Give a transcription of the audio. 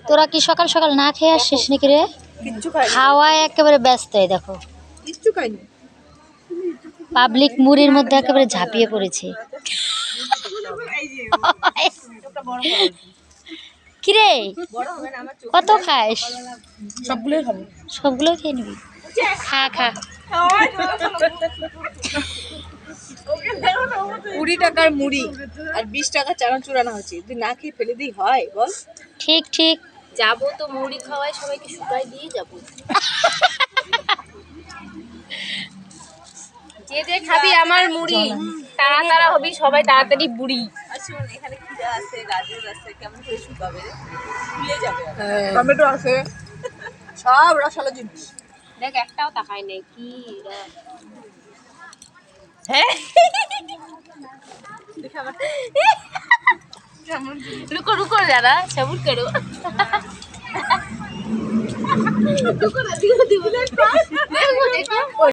তোরা কি সকাল সকাল না খেয়ে আসছিস নাকি রে? খাওয়ায় একেবারে ব্যস্ত। দেখো পাবলিক মুড়ির মধ্যে একেবারে ঝাঁপিয়ে পড়েছে। কিরে কত খাস? সবগুলো খেয়ে নিবি? খা খা। 20 টাকার মুড়ি আর 20 টাকা চানাচুর আনা হচ্ছে, তুই না খেয়ে ফেলে দিই হয় বল? ঠিক ঠিক। যাবো তো মুড়ি খাওয়াই সবাইকে শুকাই দিয়ে যাবো। যে যে খাবি আমার মুড়ি, তারা তারা হবি সবাই তাড়াতাড়ি বুড়ি। আসুন, এখানে খিরা আছে, গাজর আছে, কেমন করে শুকাবে রে? ফুলে যাবে। টমেটো আছে, সব রসালো জিনিস। দেখ একটাও তাকাই নেই কি রে। হ্যাঁ रुको रुको जरा सब्र करो। देखो देखो